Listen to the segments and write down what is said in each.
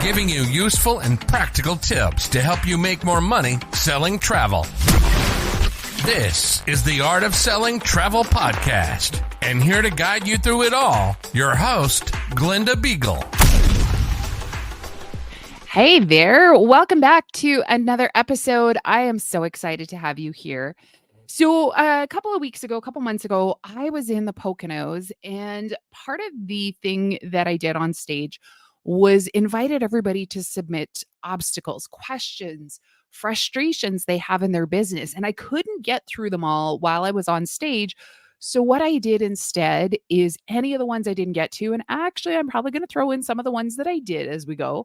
giving you useful and practical tips to help you make more money selling travel. This is the Art of Selling Travel Podcast. And here to guide you through it all, your host, Glenda Beagle. Hey there. Welcome back to another episode. I am so excited to have you here. So a couple months ago, I was in the Poconos, and part of the thing that I did on stage was invited everybody to submit obstacles, questions, frustrations they have in their business. And I couldn't get through them all while I was on stage. So what I did instead is any of the ones I didn't get to, and actually I'm probably going to throw in some of the ones that I did as we go.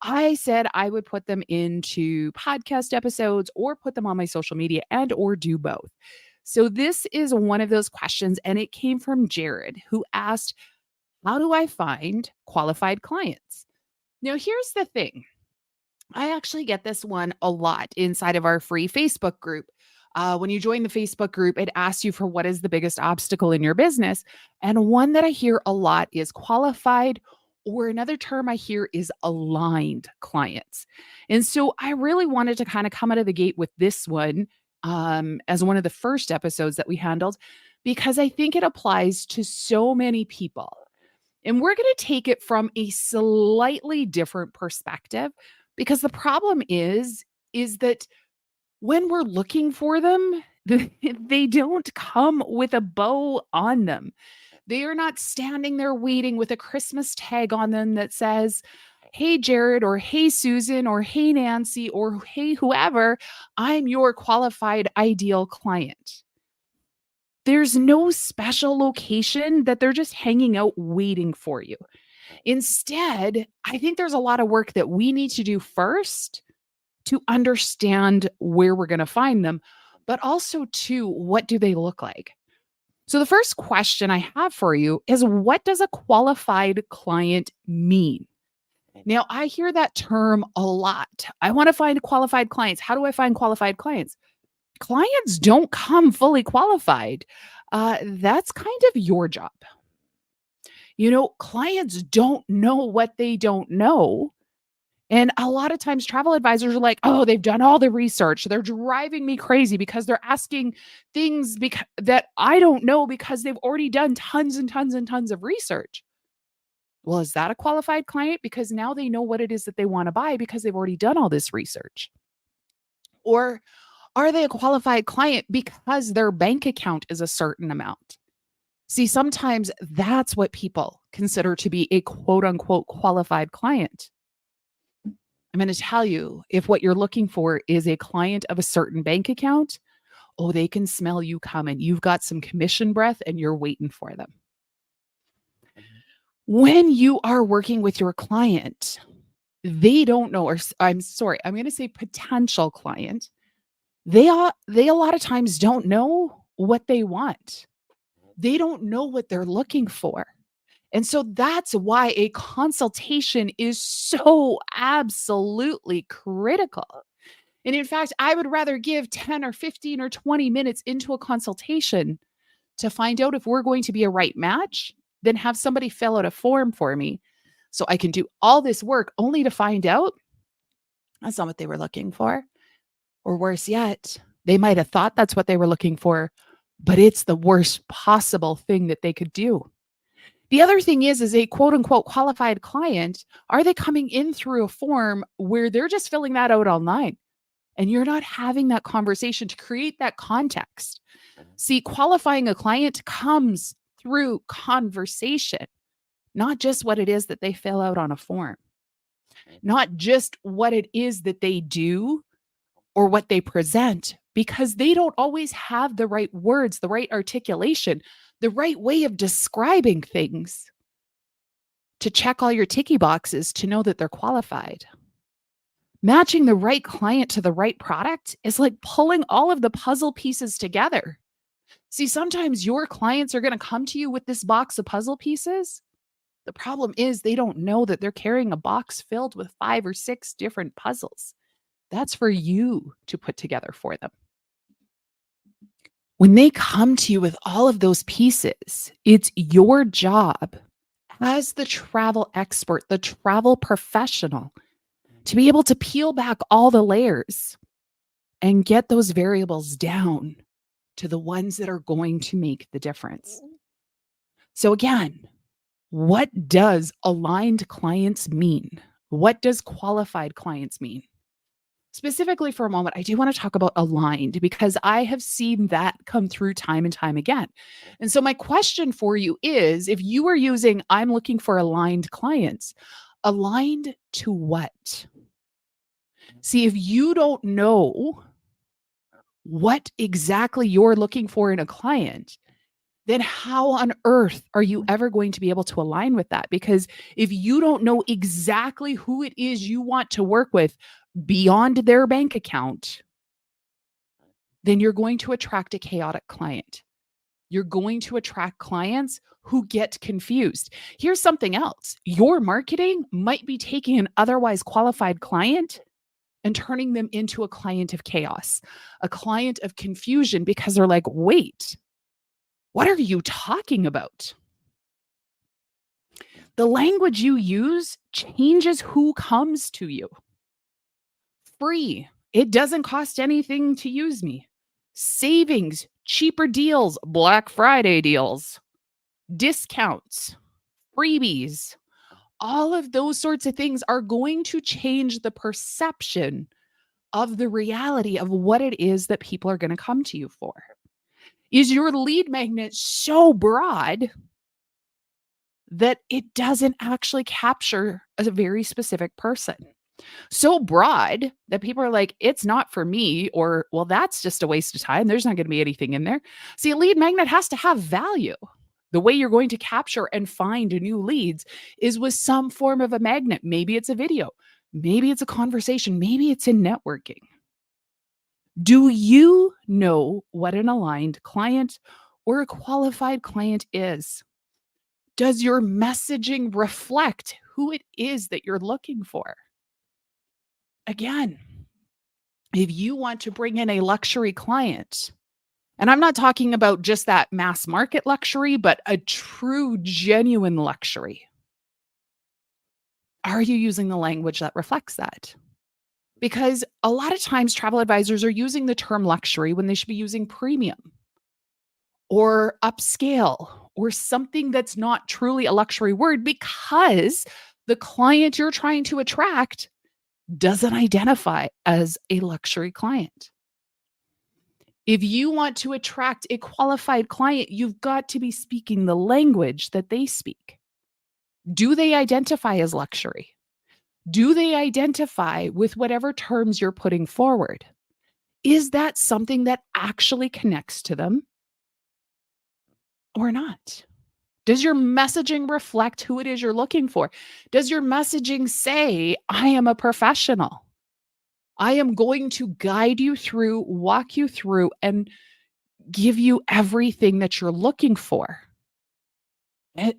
I said I would put them into podcast episodes or put them on my social media and or do both. So this is one of those questions, and it came from Jared, who asked, how do I find qualified clients? Now, here's the thing. I actually get this one a lot inside of our free Facebook group. When you join the Facebook group, it asks you for what is the biggest obstacle in your business. And one that I hear a lot is qualified, or another term I hear is aligned clients. And so I really wanted to kind of come out of the gate with this one as one of the first episodes that we handled, because I think it applies to so many people. And we're going to take it from a slightly different perspective, because the problem is that when we're looking for them, they don't come with a bow on them. They are not standing there waiting with a Christmas tag on them that says, hey, Jared, or hey, Susan, or hey, Nancy, or hey, whoever, I'm your qualified ideal client. There's no special location that they're just hanging out waiting for you. Instead, I think there's a lot of work that we need to do first to understand where we're going to find them, but also too, what do they look like? So the first question I have for you is, what does a qualified client mean? Now, I hear that term a lot. I want to find qualified clients. How do I find qualified clients? Clients don't come fully qualified. That's kind of your job. Clients don't know what they don't know. And a lot of times travel advisors are like, oh, they've done all the research. They're driving me crazy because they're asking things that I don't know because they've already done tons and tons and tons of research. Well, is that a qualified client? Because now they know what it is that they want to buy because they've already done all this research. Or are they a qualified client because their bank account is a certain amount? See, sometimes that's what people consider to be a quote unquote qualified client. I'm going to tell you, if what you're looking for is a client of a certain bank account, oh, they can smell you coming. You've got some commission breath and you're waiting for them. When you are working with your client, they don't know, or I'm going to say potential client. They a lot of times don't know what they want. They don't know what they're looking for. And so that's why a consultation is so absolutely critical. And in fact, I would rather give 10 or 15 or 20 minutes into a consultation to find out if we're going to be a right match than have somebody fill out a form for me so I can do all this work only to find out that's not what they were looking for. Or worse yet, they might have thought that's what they were looking for, but it's the worst possible thing that they could do. The other thing is a quote unquote qualified client, are they coming in through a form where they're just filling that out online and you're not having that conversation to create that context? See, qualifying a client comes through conversation, not just what it is that they fill out on a form, not just what it is that they do or what they present, because they don't always have the right words, the right articulation, the right way of describing things to check all your ticky boxes to know that they're qualified. Matching the right client to the right product is like pulling all of the puzzle pieces together. See, sometimes your clients are going to come to you with this box of puzzle pieces. The problem is they don't know that they're carrying a box filled with 5 or 6 different puzzles. That's for you to put together for them. When they come to you with all of those pieces, it's your job as the travel expert, the travel professional, to be able to peel back all the layers and get those variables down to the ones that are going to make the difference. So, again, what does aligned clients mean? What does qualified clients mean? Specifically for a moment, I do want to talk about aligned because I have seen that come through time and time again. And so, my question for you is if you are using, I'm looking for aligned clients, aligned to what? See, if you don't know what exactly you're looking for in a client, then how on earth are you ever going to be able to align with that? Because if you don't know exactly who it is you want to work with beyond their bank account, then you're going to attract a chaotic client. You're going to attract clients who get confused. Here's something else. Your marketing might be taking an otherwise qualified client and turning them into a client of chaos, a client of confusion because they're like, wait, what are you talking about? The language you use changes who comes to you. Free. It doesn't cost anything to use me. Savings, cheaper deals, Black Friday deals, discounts, freebies. All of those sorts of things are going to change the perception of the reality of what it is that people are going to come to you for. Is your lead magnet so broad that it doesn't actually capture a very specific person? So broad that people are like, it's not for me, or, well, that's just a waste of time. There's not going to be anything in there. See, a lead magnet has to have value. The way you're going to capture and find new leads is with some form of a magnet. Maybe it's a video, maybe it's a conversation, maybe it's in networking. Do you know what an aligned client or a qualified client is? Does your messaging reflect who it is that you're looking for? Again, if you want to bring in a luxury client, and I'm not talking about just that mass market luxury, but a true, genuine luxury, are you using the language that reflects that? Because a lot of times travel advisors are using the term luxury when they should be using premium or upscale or something that's not truly a luxury word because the client you're trying to attract doesn't identify as a luxury client. If you want to attract a qualified client, you've got to be speaking the language that they speak. Do they identify as luxury? Do they identify with whatever terms you're putting forward? Is that something that actually connects to them or not? Does your messaging reflect who it is you're looking for? Does your messaging say, I am a professional? I am going to guide you through, walk you through, and give you everything that you're looking for?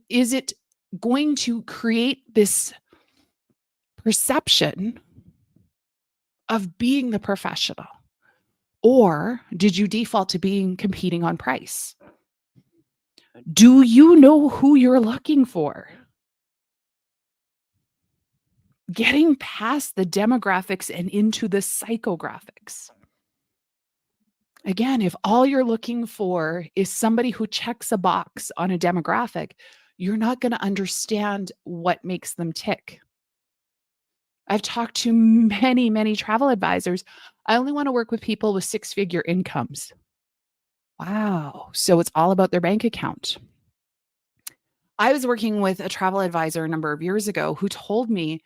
Is it going to create this perception of being the professional? Or did you default to being competing on price? Do you know who you're looking for? Getting past the demographics and into the psychographics. Again, if all you're looking for is somebody who checks a box on a demographic, you're not going to understand what makes them tick. I've talked to many, many travel advisors. I only want to work with people with six-figure incomes. Wow. So it's all about their bank account. I was working with a travel advisor a number of years ago who told me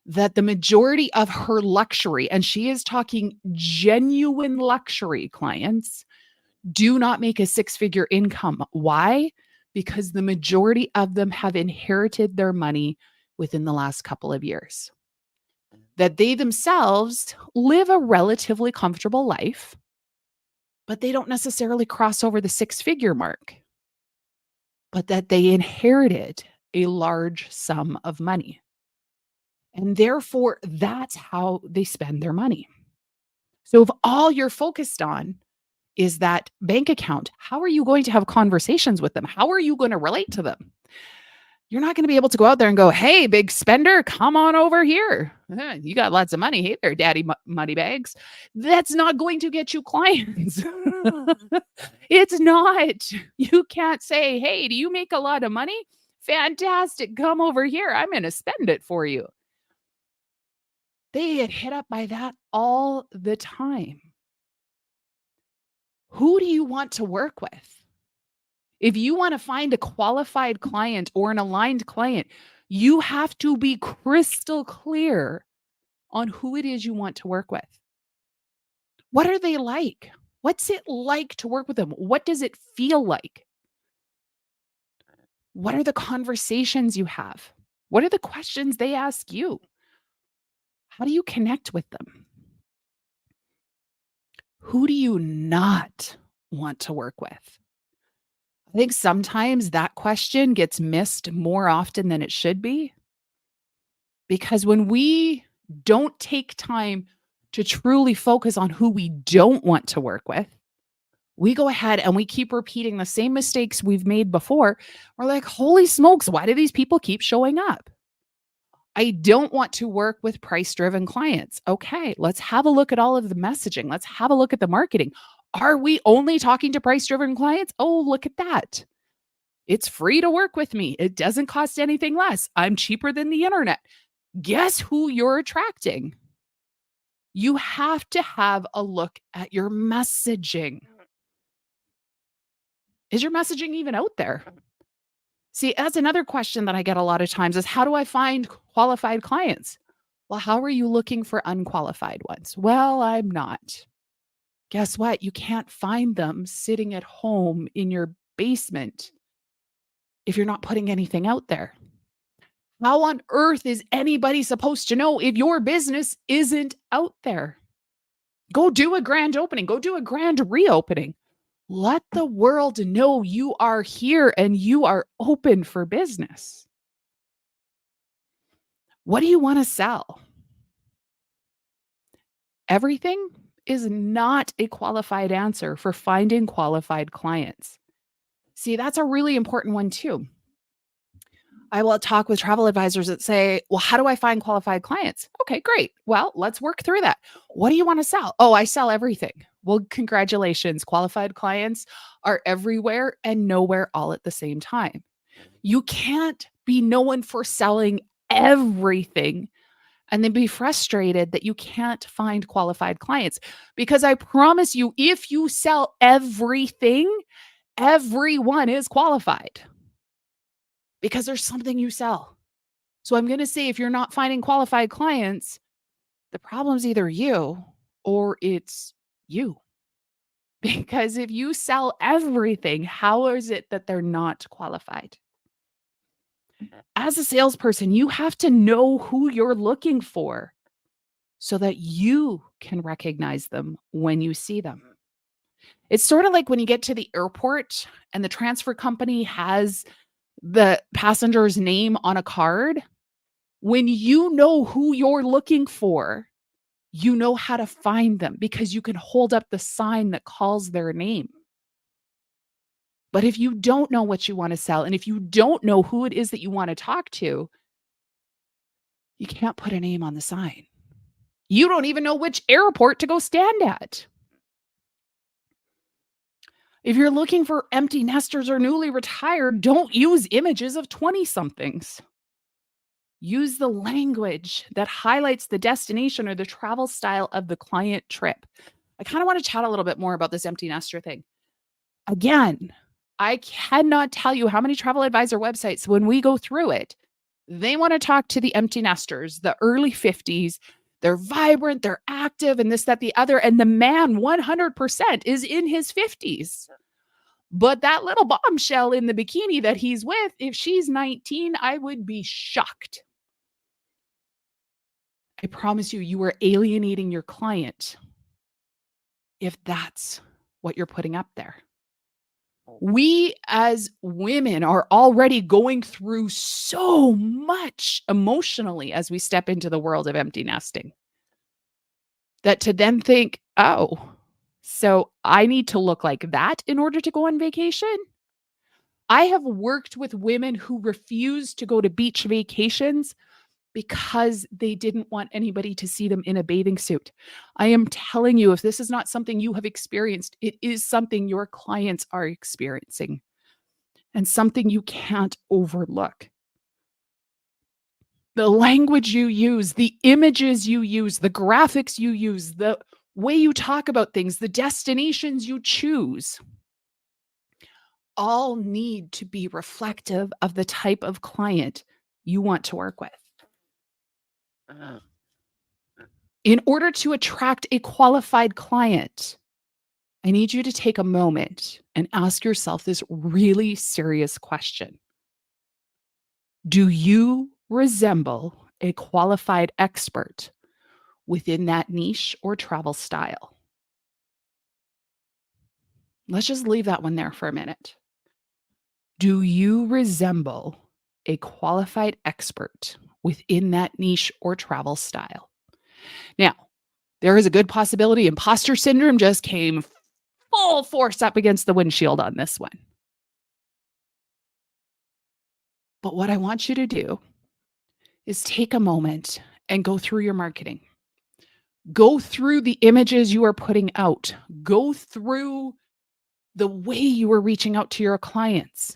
that the majority of her luxury, and she is talking genuine luxury clients, do not make a six-figure income. Why? Because the majority of them have inherited their money within the last couple of years. That they themselves live a relatively comfortable life, but they don't necessarily cross over the six-figure mark, but that they inherited a large sum of money. And therefore, that's how they spend their money. So if all you're focused on is that bank account, how are you going to have conversations with them? How are you going to relate to them? You're not going to be able to go out there and go, "Hey, big spender, come on over here. You got lots of money. Hey there, daddy money bags." That's not going to get you clients. It's not. You can't say, "Hey, do you make a lot of money? Fantastic. Come over here. I'm going to spend it for you." They get hit up by that all the time. Who do you want to work with? If you want to find a qualified client or an aligned client, you have to be crystal clear on who it is you want to work with. What are they like? What's it like to work with them? What does it feel like? What are the conversations you have? What are the questions they ask you? How do you connect with them? Who do you not want to work with? I think sometimes that question gets missed more often than it should be, because when we don't take time to truly focus on who we don't want to work with, we go ahead and we keep repeating the same mistakes we've made before. We're like, holy smokes, why do these people keep showing up? I don't want to work with price driven clients. Okay, let's have a look at all of the messaging. Let's have a look at the marketing. Are we only talking to price driven clients? Oh, look at that. It's free to work with me. It doesn't cost anything less. I'm cheaper than the internet. Guess who you're attracting? You have to have a look at your messaging. Is your messaging even out there? See, that's another question that I get a lot of times is, how do I find qualified clients? Well, how are you looking for unqualified ones? Well, I'm not. Guess what? You can't find them sitting at home in your basement if you're not putting anything out there. How on earth is anybody supposed to know if your business isn't out there? Go do a grand opening, go do a grand reopening. Let the world know you are here and you are open for business. What do you want to sell? Everything is not a qualified answer for finding qualified clients. See, that's a really important one too. I will talk with travel advisors that say, "Well, how do I find qualified clients?" Okay, great. Well, let's work through that. What do you want to sell? Oh, I sell everything. Well, congratulations. Qualified clients are everywhere and nowhere all at the same time. You can't be known for selling everything and then be frustrated that you can't find qualified clients. Because I promise you, if you sell everything, everyone is qualified because there's something you sell. So I'm going to say, if you're not finding qualified clients, the problem's either you or it's you. Because if you sell everything, how is it that they're not qualified? As a salesperson, you have to know who you're looking for so that you can recognize them when you see them. It's sort of like when you get to the airport and the transfer company has the passenger's name on a card. When you know who you're looking for, you know how to find them because you can hold up the sign that calls their name. But if you don't know what you want to sell, and if you don't know who it is that you want to talk to, you can't put a name on the sign. You don't even know which airport to go stand at. If you're looking for empty nesters or newly retired, don't use images of 20-somethings. Use the language that highlights the destination or the travel style of the client trip. I kind of want to chat a little bit more about this empty nester thing. Again, I cannot tell you how many travel advisor websites, when we go through it, they want to talk to the empty nesters, the early 50s. They're vibrant, they're active, and this, that, the other. And the man 100% is in his 50s. But that little bombshell in the bikini that he's with, if she's 19, I would be shocked. I promise you, you are alienating your client if that's what you're putting up there. We as women are already going through so much emotionally as we step into the world of empty nesting, that to then think, oh, so I need to look like that in order to go on vacation? I have worked with women who refused to go to beach vacations because they didn't want anybody to see them in a bathing suit. I am telling you, if this is not something you have experienced, it is something your clients are experiencing and something you can't overlook. The language you use, the images you use, the graphics you use, the way you talk about things, the destinations you choose, all need to be reflective of the type of client you want to work with. In order to attract a qualified client, I need you to take a moment and ask yourself this really serious question. Do you resemble a qualified expert within that niche or travel style? Let's just leave that one there for a minute. Do you resemble a qualified expert within that niche or travel style? Now, there is a good possibility imposter syndrome just came full force up against the windshield on this one. But what I want you to do is take a moment and go through your marketing. Go through the images you are putting out. Go through the way you are reaching out to your clients.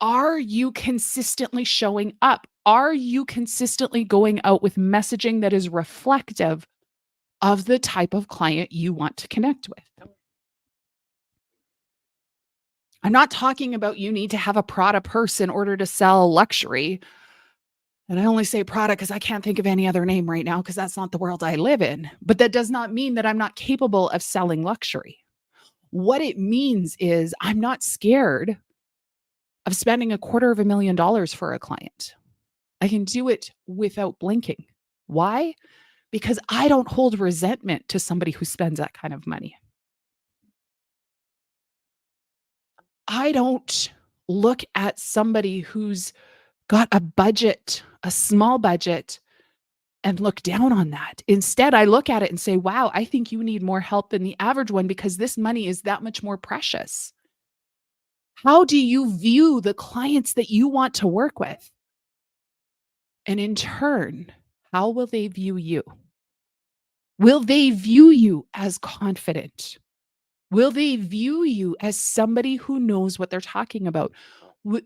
Are you consistently showing up? Are you consistently going out with messaging that is reflective of the type of client you want to connect with? I'm not talking about you need to have a Prada purse in order to sell luxury. And I only say Prada because I can't think of any other name right now because that's not the world I live in. But that does not mean that I'm not capable of selling luxury. What it means is I'm not scared of spending $250,000 for a client. I can do it without blinking. Why? Because I don't hold resentment to somebody who spends that kind of money. I don't look at somebody who's got a budget, a small budget, and look down on that. Instead, I look at it and say, wow, I think you need more help than the average one because this money is that much more precious. How do you view the clients that you want to work with? And in turn, how will they view you? Will they view you as confident? Will they view you as somebody who knows what they're talking about?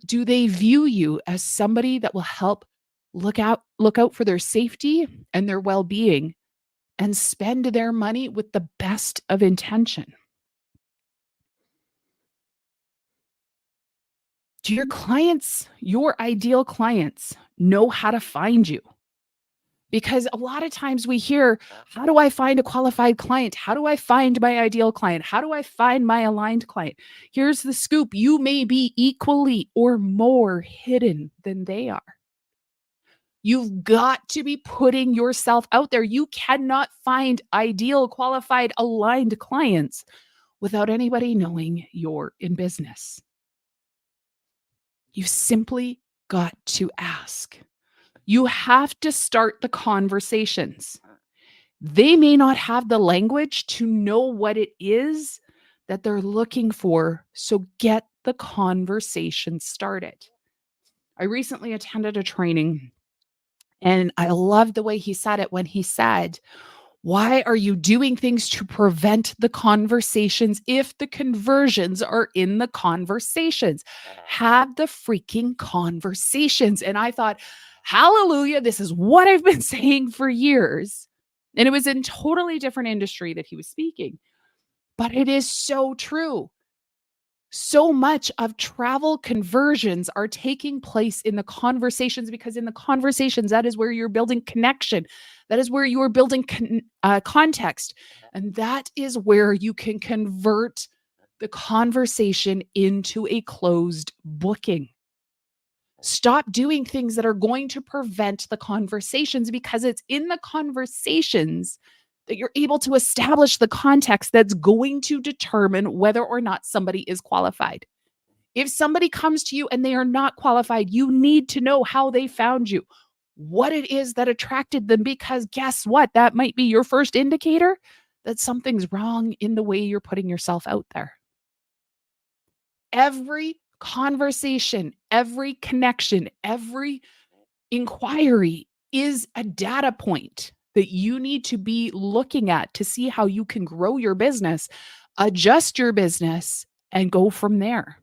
Do they view you as somebody that will help look out for their safety and their well-being and spend their money with the best of intention? Do your clients, your ideal clients, know how to find you? Because a lot of times we hear, how do I find a qualified client? How do I find my ideal client? How do I find my aligned client? Here's the scoop. You may be equally or more hidden than they are. You've got to be putting yourself out there. You cannot find ideal, qualified, aligned clients without anybody knowing you're in business. You simply got to ask. You have to start the conversations. They may not have the language to know what it is that they're looking for, so get the conversation started. I recently attended a training, and I loved the way he said it when he said, why are you doing things to prevent the conversations if the conversions are in the conversations? Have the freaking conversations. And I thought, hallelujah, this is what I've been saying for years. And it was in totally different industry that he was speaking. But it is so true. So much of travel conversions are taking place in the conversations because in the conversations, that is where you're building connection. That is where you are building context. And that is where you can convert the conversation into a closed booking. Stop doing things that are going to prevent the conversations because it's in the conversations that you're able to establish the context that's going to determine whether or not somebody is qualified. If somebody comes to you and they are not qualified, you need to know how they found you, what it is that attracted them, because guess what? That might be your first indicator that something's wrong in the way you're putting yourself out there. Every conversation, every connection, every inquiry is a data point that you need to be looking at to see how you can grow your business, adjust your business, and go from there.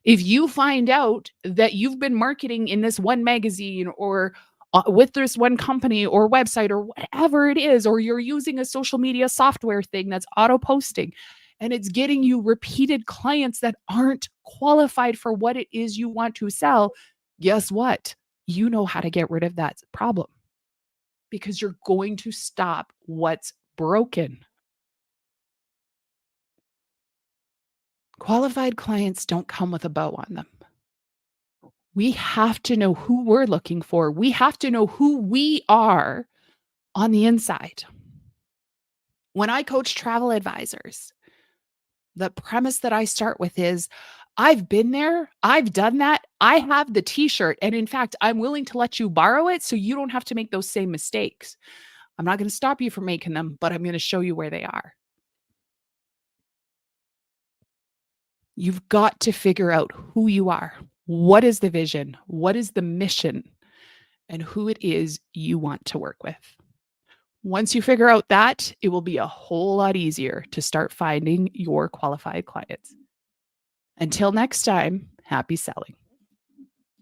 If you find out that you've been marketing in this one magazine or with this one company or website or whatever it is, or you're using a social media software thing that's auto posting and it's getting you repeated clients that aren't qualified for what it is you want to sell, guess what? You know how to get rid of that problem because you're going to stop what's broken. Qualified clients don't come with a bow on them. We have to know who we're looking for. We have to know who we are on the inside. When I coach travel advisors, the premise that I start with is I've been there, I've done that, I have the t-shirt. And in fact, I'm willing to let you borrow it so you don't have to make those same mistakes. I'm not going to stop you from making them, but I'm going to show you where they are. You've got to figure out who you are. What is the vision? What is the mission? And who it is you want to work with. Once you figure out that, it will be a whole lot easier to start finding your qualified clients. Until next time, happy selling.